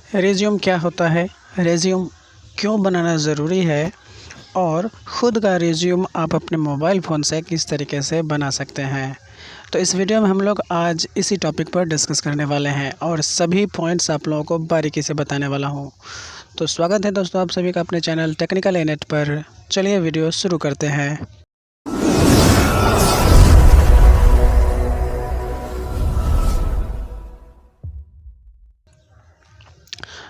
Resume क्या होता है, रिज्यूम क्यों बनाना ज़रूरी है और ख़ुद का रिज्यूम आप अपने मोबाइल फ़ोन से किस तरीके से बना सकते हैं। तो इस वीडियो में हम लोग आज इसी टॉपिक पर डिस्कस करने वाले हैं और सभी पॉइंट्स आप लोगों को बारीकी से बताने वाला हूं। तो स्वागत है दोस्तों आप सभी का अपने चैनल टेक्निकल एनेट पर। चलिए वीडियो शुरू करते हैं।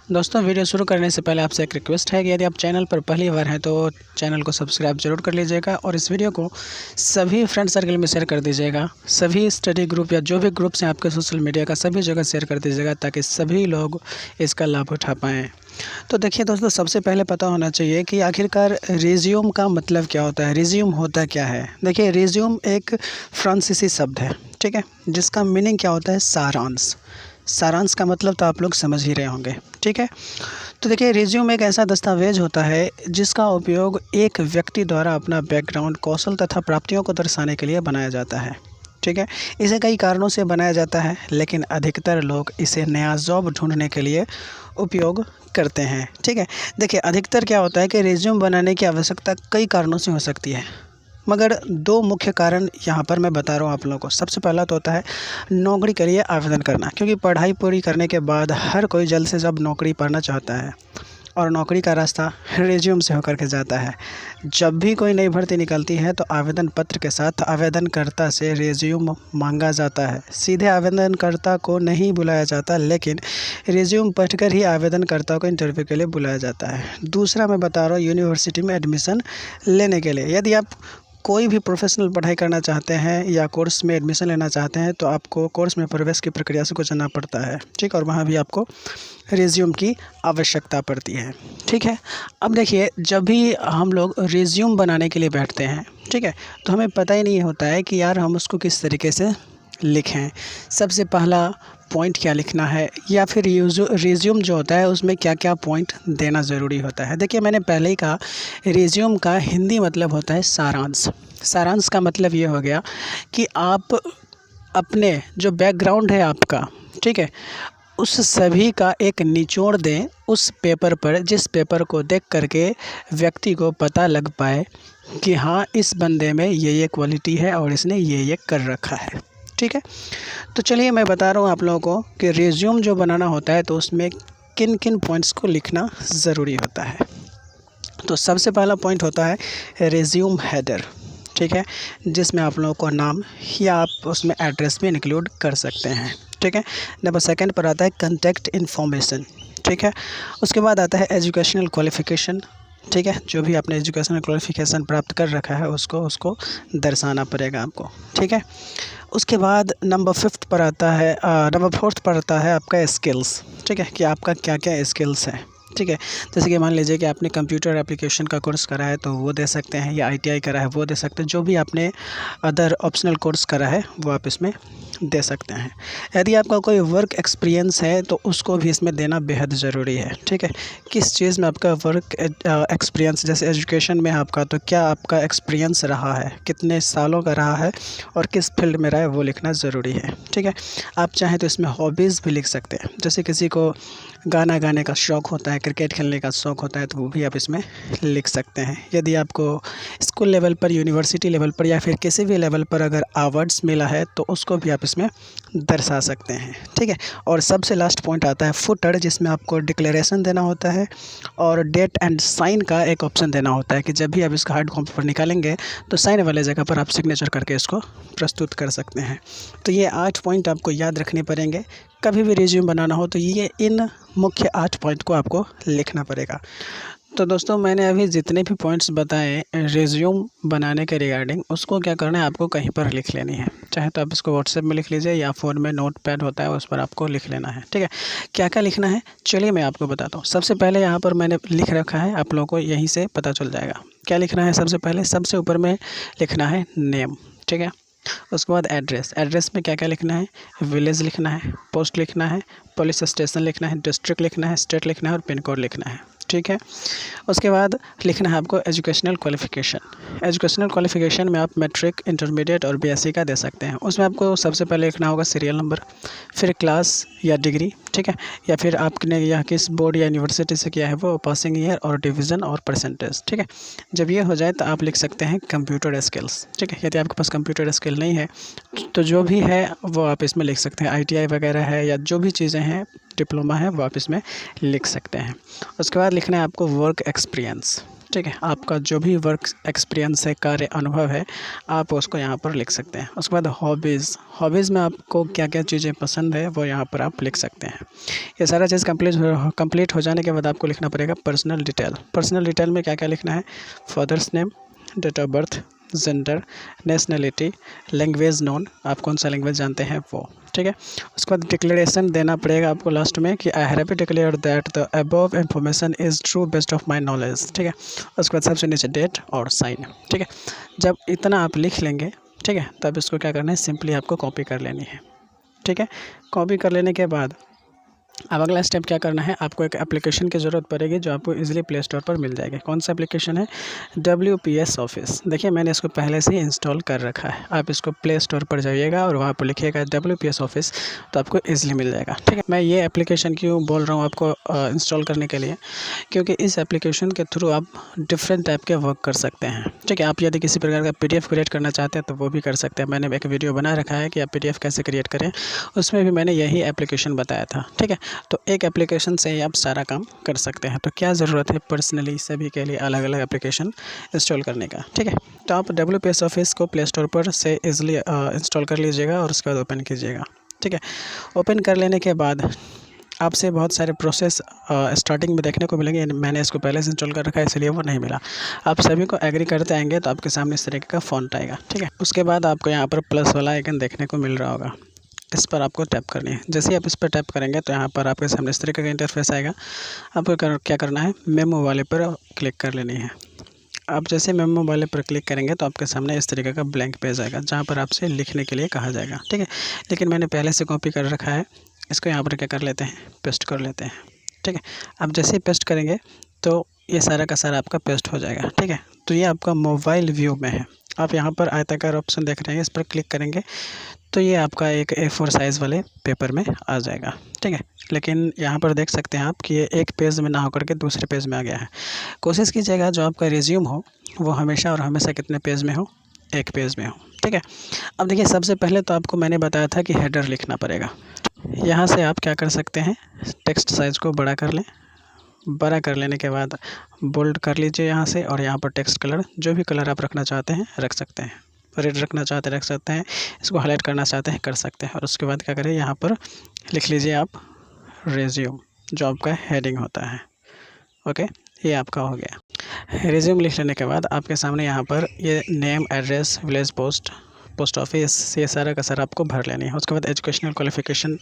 दोस्तों वीडियो शुरू करने से पहले आपसे एक रिक्वेस्ट है कि यदि आप चैनल पर पहली बार हैं तो चैनल को सब्सक्राइब जरूर कर लीजिएगा और इस वीडियो को सभी फ्रेंड सर्कल में शेयर कर दीजिएगा। सभी स्टडी ग्रुप या जो भी ग्रुप्स हैं आपके सोशल मीडिया का, सभी जगह शेयर कर दीजिएगा ताकि सभी लोग इसका लाभ उठा पाएँ। तो देखिए दोस्तों, सबसे पहले पता होना चाहिए कि आखिरकार रिज्यूम का मतलब क्या होता है, रिज्यूम होता क्या है। देखिए रिज्यूम एक फ्रांसीसी शब्द है, ठीक है, जिसका मीनिंग क्या होता है, सारांश। सारांश का मतलब तो आप लोग समझ ही रहे होंगे, ठीक है। तो देखिए रिज्यूम एक ऐसा दस्तावेज होता है जिसका उपयोग एक व्यक्ति द्वारा अपना बैकग्राउंड, कौशल तथा प्राप्तियों को दर्शाने के लिए बनाया जाता है, ठीक है। इसे कई कारणों से बनाया जाता है, लेकिन अधिकतर लोग इसे नया जॉब ढूंढने के लिए उपयोग करते हैं, ठीक है। देखिए अधिकतर क्या होता है कि रिज्यूम बनाने की आवश्यकता कई कारणों से हो सकती है, मगर दो मुख्य कारण यहाँ पर मैं बता रहा हूँ आप लोगों को। सबसे पहला तो होता है नौकरी के लिए आवेदन करना, क्योंकि पढ़ाई पूरी करने के बाद हर कोई जल्द से जल्द नौकरी पाना चाहता है और नौकरी का रास्ता रिज्यूम से होकर के जाता है। जब भी कोई नई भर्ती निकलती है तो आवेदन पत्र के साथ आवेदनकर्ता से रिज्यूम मांगा जाता है। सीधे आवेदनकर्ता को नहीं बुलाया जाता, लेकिन रिज्यूम पढ़कर ही आवेदनकर्ता को इंटरव्यू के लिए बुलाया जाता है। दूसरा मैं बता रहा हूँ यूनिवर्सिटी में एडमिशन लेने के लिए। यदि आप कोई भी प्रोफेशनल पढ़ाई करना चाहते हैं या कोर्स में एडमिशन लेना चाहते हैं तो आपको कोर्स में प्रवेश की प्रक्रिया से गुजरना पड़ता है, ठीक, और वहाँ भी आपको रिज्यूम की आवश्यकता पड़ती है, ठीक है। अब देखिए जब भी हम लोग रिज्यूम बनाने के लिए बैठते हैं, ठीक है, तो हमें पता ही नहीं होता है कि यार हम उसको किस तरीके से लिखें। सबसे पहला पॉइंट क्या लिखना है या फिर रिज्यूम जो होता है उसमें क्या क्या पॉइंट देना ज़रूरी होता है। देखिए मैंने पहले ही कहा रिज्यूम का हिंदी मतलब होता है सारांश। सारांश का मतलब ये हो गया कि आप अपने जो बैकग्राउंड है आपका, ठीक है, उस सभी का एक निचोड़ दें उस पेपर पर, जिस पेपर को देख करके व्यक्ति को पता लग पाए कि हाँ इस बंदे में ये क्वालिटी है और इसने ये कर रखा है, ठीक है। तो चलिए मैं बता रहा हूँ आप लोगों को कि रिज्यूम जो बनाना होता है तो उसमें किन किन पॉइंट्स को लिखना ज़रूरी होता है। तो सबसे पहला पॉइंट होता है रिज्यूम हेडर, ठीक है, जिसमें आप लोगों को नाम या आप उसमें एड्रेस भी इंक्लूड कर सकते हैं, ठीक है। नंबर सेकंड पर आता है कॉन्टैक्ट इन्फॉर्मेशन, ठीक है। उसके बाद आता है एजुकेशनल क्वालिफ़िकेशन, ठीक है, जो भी आपने एजुकेशनल क्वालिफ़िकेशन प्राप्त कर रखा है उसको दर्शाना पड़ेगा आपको, ठीक है। उसके बाद नंबर फोर्थ पर आता है आपका स्किल्स, ठीक है, कि आपका क्या क्या स्किल्स है, ठीक है। जैसे कि मान लीजिए कि आपने कंप्यूटर एप्लीकेशन का कोर्स करा है तो वो दे सकते हैं, या ITI करा है वो दे सकते हैं। जो भी आपने अदर ऑप्शनल कोर्स करा है वो आप इसमें दे सकते हैं। यदि आपका कोई वर्क एक्सपीरियंस है तो उसको भी इसमें देना बेहद ज़रूरी है, ठीक है। किस चीज़ में आपका वर्क एक्सपीरियंस, जैसे एजुकेशन में आपका, तो क्या आपका एक्सपीरियंस रहा है, कितने सालों का रहा है और किस फील्ड में रहा है वो लिखना ज़रूरी है, ठीक है। आप चाहें तो इसमें हॉबीज़ भी लिख सकते हैं। जैसे किसी को गाना गाने का शौक़ होता है, क्रिकेट खेलने का शौक़ होता है तो वो भी आप इसमें लिख सकते हैं। यदि आपको स्कूल लेवल पर, यूनिवर्सिटी लेवल पर या फिर किसी भी लेवल पर अगर अवार्ड्स मिला है तो उसको भी आप इसमें दर्शा सकते हैं, ठीक है। और सबसे लास्ट पॉइंट आता है फुटर, जिसमें आपको डिक्लेरेशन देना होता है और डेट एंड साइन का एक ऑप्शन देना होता है कि जब भी आप इसका हार्ड कॉपी पर निकालेंगे तो साइन वाले जगह पर आप सिग्नेचर करके इसको प्रस्तुत कर सकते हैं। तो ये 8 पॉइंट आपको याद रखने पड़ेंगे। कभी भी रिज्यूम बनाना हो तो ये इन मुख्य 8 पॉइंट को आपको लिखना पड़ेगा। तो दोस्तों मैंने अभी जितने भी पॉइंट्स बताए रिज्यूम बनाने के रिगार्डिंग, उसको क्या करना है, आपको कहीं पर लिख लेनी है। चाहे तो आप इसको व्हाट्सएप में लिख लीजिए या फ़ोन में नोट पैड होता है उस पर आपको लिख लेना है, ठीक है। क्या क्या लिखना है चलिए मैं आपको बताता हूँ। सबसे पहले यहाँ पर मैंने लिख रखा है, आप लोगों को यहीं से पता चल जाएगा क्या लिखना है। सबसे पहले सबसे ऊपर में लिखना है नेम, ठीक है। उसके बाद एड्रेस, एड्रेस में क्या क्या लिखना है, विलेज लिखना है, पोस्ट लिखना है, पुलिस स्टेशन लिखना है, डिस्ट्रिक्ट लिखना है, स्टेट लिखना है और पिन कोड लिखना है, ठीक है। उसके बाद लिखना है आपको एजुकेशनल क्वालिफ़िकेशन। एजुकेशनल क्वालिफ़िकेशन में आप मैट्रिक, इंटरमीडिएट और बीएससी का दे सकते हैं। उसमें आपको सबसे पहले लिखना होगा सीरियल नंबर, फिर क्लास या डिग्री, ठीक है, या फिर आपने यह किस बोर्ड या यूनिवर्सिटी से किया है वो, पासिंग ईयर और डिवीज़न और परसेंटेज, ठीक है। जब ये हो जाए तो आप लिख सकते हैं कंप्यूटर स्किल्स, ठीक है। यदि आपके पास कंप्यूटर स्किल नहीं है तो जो भी है वो आप इसमें लिख सकते हैं। आईटीआई वगैरह है या जो भी चीज़ें हैं, डिप्लोमा है, वो आप इसमें लिख सकते हैं। उसके बाद लिखना है आपको वर्क एक्सपीरियंस, ठीक है। आपका जो भी वर्क एक्सपीरियंस है, कार्य अनुभव है, आप उसको यहाँ पर लिख सकते हैं। उसके बाद हॉबीज़ में आपको क्या क्या चीज़ें पसंद है वो यहाँ पर आप लिख सकते हैं। ये सारा चीज़ कंप्लीट हो जाने के बाद आपको लिखना पड़ेगा पर्सनल डिटेल। पर्सनल डिटेल में क्या क्या लिखना है, father's name, date of birth, gender, nationality, language known, आप कौन सा लैंग्वेज जानते हैं वो, ठीक है। उसके बाद डिक्लेरेशन देना पड़ेगा आपको लास्ट में कि I have declare that the above information is true best of my knowledge, ठीक है। उसके बाद सबसे नीचे डेट और साइन, ठीक है। जब इतना आप लिख लेंगे, ठीक है, तब इसको क्या करना है, सिंपली आपको कॉपी कर लेनी है, ठीक है। कॉपी कर लेने के बाद अब अगला स्टेप क्या करना है, आपको एक एप्लीकेशन की ज़रूरत पड़ेगी जो आपको इजीली प्ले स्टोर पर मिल जाएगी। कौन सा एप्लीकेशन है, WPS ऑफिस। देखिए मैंने इसको पहले से ही इंस्टॉल कर रखा है। आप इसको प्ले स्टोर पर जाइएगा और वहाँ पर लिखिएगा WPS ऑफिस, तो आपको इजीली मिल जाएगा, ठीक है। मैं ये एप्लीकेशन क्यों बोल रहा हूँ आपको इंस्टॉल करने के लिए, क्योंकि इस एप्लीकेशन के थ्रू आप डिफरेंट टाइप के वर्क कर सकते हैं, ठीक है। आप यदि किसी प्रकार का PDF क्रिएट करना चाहते हैं तो वो भी कर सकते हैं। मैंने एक वीडियो बना रखा है कि आप PDF कैसे क्रिएट करें, उसमें भी मैंने यही एप्लीकेशन बताया था, ठीक है। तो एक एप्लीकेशन से ही आप सारा काम कर सकते हैं। तो क्या ज़रूरत है पर्सनली सभी के लिए अलग अलग एप्लीकेशन इंस्टॉल करने का, ठीक है। तो आप WPS ऑफिस को प्ले स्टोर पर से इजीली इंस्टॉल कर लीजिएगा और उसके बाद ओपन कीजिएगा, ठीक है। ओपन कर लेने के बाद आपसे बहुत सारे प्रोसेस स्टार्टिंग में देखने को मिलेंगे। मैंने इसको पहले से इंस्टॉल कर रखा है इसलिए वो नहीं मिला। आप सभी को एग्री करते आएंगे तो आपके सामने इस तरीके का फ़ॉन्ट आएगा, ठीक है। उसके बाद आपको यहाँ पर प्लस वाला आइकन देखने को मिल रहा होगा, इस पर आपको टैप करनी है। जैसे ही आप इस पर टैप करेंगे तो यहाँ पर आपके सामने इस तरीके का इंटरफेस आएगा। आपको क्या करना है, मेमो वाले पर क्लिक कर लेनी है। आप जैसे मेमो वाले पर क्लिक करेंगे तो आपके सामने इस तरीके का ब्लैंक पेज आएगा जहाँ पर आपसे लिखने के लिए कहा जाएगा, ठीक है। लेकिन मैंने पहले से कॉपी कर रखा है, इसको यहाँ पर क्या कर लेते हैं, पेस्ट कर लेते हैं, ठीक है। आप जैसे ही पेस्ट करेंगे तो ये सारा का सारा आपका पेस्ट हो जाएगा, ठीक है। तो ये आपका मोबाइल व्यू में है। आप यहाँ पर आयताकार ऑप्शन देख रहे हैं, इस पर क्लिक करेंगे तो ये आपका एक A4 साइज़ वाले पेपर में आ जाएगा, ठीक है। लेकिन यहाँ पर देख सकते हैं आप कि ये एक पेज में ना होकर के दूसरे पेज में आ गया है। कोशिश कीजिएगा जो आपका रिज्यूम हो वो हमेशा और हमेशा कितने पेज में हो, एक पेज में हो, ठीक है। अब देखिए सबसे पहले तो आपको मैंने बताया था कि हेडर लिखना पड़ेगा। यहाँ से आप क्या कर सकते हैं, टेक्स्ट साइज़ को बड़ा कर लें। बड़ा कर लेने के बाद बोल्ड कर लीजिए यहाँ से, और यहाँ पर टेक्स्ट कलर जो भी कलर आप रखना चाहते हैं रख सकते हैं। रेड रखना चाहते हैं रख सकते हैं, इसको हाईलाइट करना चाहते हैं कर सकते हैं। और उसके बाद क्या करें, यहाँ पर लिख लीजिए आप रिज्यूम, जो आपका हेडिंग होता है, ओके। ये आपका हो गया। रिज्यूम लिख लेने के बाद आपके सामने यहाँ पर ये name, address, village, post office, ये सारा का सारा आपको भर लेनी है। उसके बाद एजुकेशनल क्वालिफिकेशन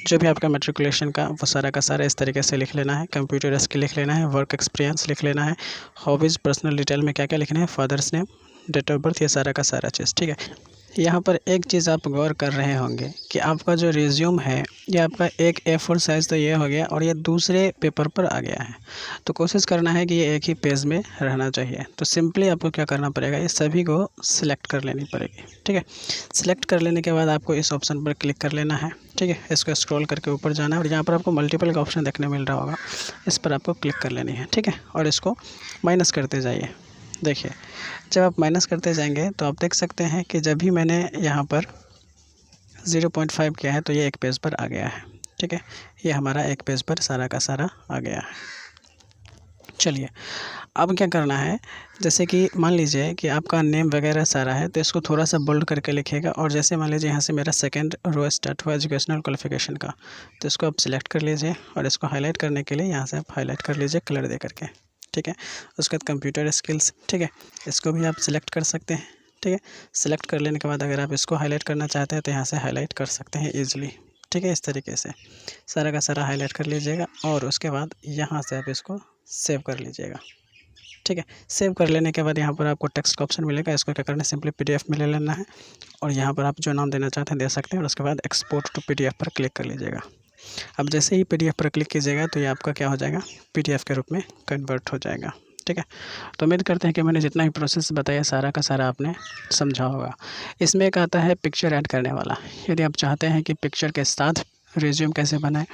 जो भी आपका मैट्रिकुलेशन का वो सारा का सारा इस तरीके से लिख लेना है। कंप्यूटर स्किल लिख लेना है, वर्क एक्सपीरियंस लिख लेना है, हॉबीज़, पर्सनल डिटेल में क्या क्या लिखना है, father's name, date of birth, ये सारा का सारा चीज़, ठीक है। यहाँ पर एक चीज़ आप गौर कर रहे होंगे कि आपका जो रिज्यूम है ये आपका एक A4 साइज़ तो ये हो गया और ये दूसरे पेपर पर आ गया है। तो कोशिश करना है कि ये एक ही पेज में रहना चाहिए। तो सिंपली आपको क्या करना पड़ेगा, ये सभी को सिलेक्ट कर लेनी पड़ेगी, ठीक है। सिलेक्ट कर लेने के बाद आपको इस ऑप्शन पर क्लिक कर लेना है, ठीक है। इसको स्क्रॉल करके ऊपर जाना है और यहाँ पर आपको मल्टीपल का ऑप्शन देखने मिल रहा होगा, इस पर आपको क्लिक कर लेनी है, ठीक है। और इसको माइनस करते जाइए। देखिए जब आप माइनस करते जाएंगे तो आप देख सकते हैं कि जब भी मैंने यहाँ पर 0.5 किया है तो ये एक पेज पर आ गया है, ठीक है। ये हमारा एक पेज पर सारा का सारा आ गया है। चलिए अब क्या करना है, जैसे कि मान लीजिए कि आपका नेम वगैरह सारा है तो इसको थोड़ा सा बोल्ड करके लिखिएगा। और जैसे मान लीजिए यहाँ से मेरा सेकंड रो स्टार्ट हुआ एजुकेशनल क्वालिफिकेशन का, तो इसको आप सिलेक्ट कर लीजिए और इसको हाईलाइट करने के लिए यहाँ से आप हाईलाइट कर लीजिए कलर दे करके, ठीक है। उसके बाद कंप्यूटर स्किल्स, ठीक है, इसको भी आप सिलेक्ट कर सकते हैं, ठीक है। सिलेक्ट कर लेने के बाद अगर आप इसको हाईलाइट करना चाहते हैं तो यहाँ से हाईलाइट कर सकते हैं ईजिली, ठीक है। इस तरीके से सारा का सारा हाईलाइट कर लीजिएगा और उसके बाद यहाँ से आप इसको सेव कर लीजिएगा, ठीक है। सेव कर लेने के बाद यहाँ पर आपको टेक्स्ट का ऑप्शन मिलेगा, इसको क्या करना है, सिंपली PDF में ले लेना है और यहाँ पर आप जो नाम देना चाहते हैं दे सकते हैं। और उसके बाद एक्सपोर्ट टू PDF पर क्लिक कर लीजिएगा। अब जैसे ही PDF पर क्लिक कीजिएगा तो ये आपका क्या हो जाएगा, PDF के रूप में कन्वर्ट हो जाएगा। ठीक है, तो उम्मीद करते हैं कि मैंने जितना भी प्रोसेस बताया सारा का सारा आपने समझा होगा। इसमें एक आता है पिक्चर ऐड करने वाला। यदि आप चाहते हैं कि पिक्चर के साथ रिज्यूम कैसे बनाएं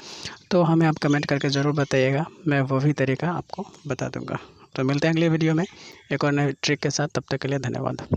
तो हमें आप कमेंट करके ज़रूर बताइएगा, मैं वो भी तरीका आपको बता दूंगा। तो मिलते हैं अगले वीडियो में एक और नई ट्रिक के साथ, तब तक के लिए धन्यवाद।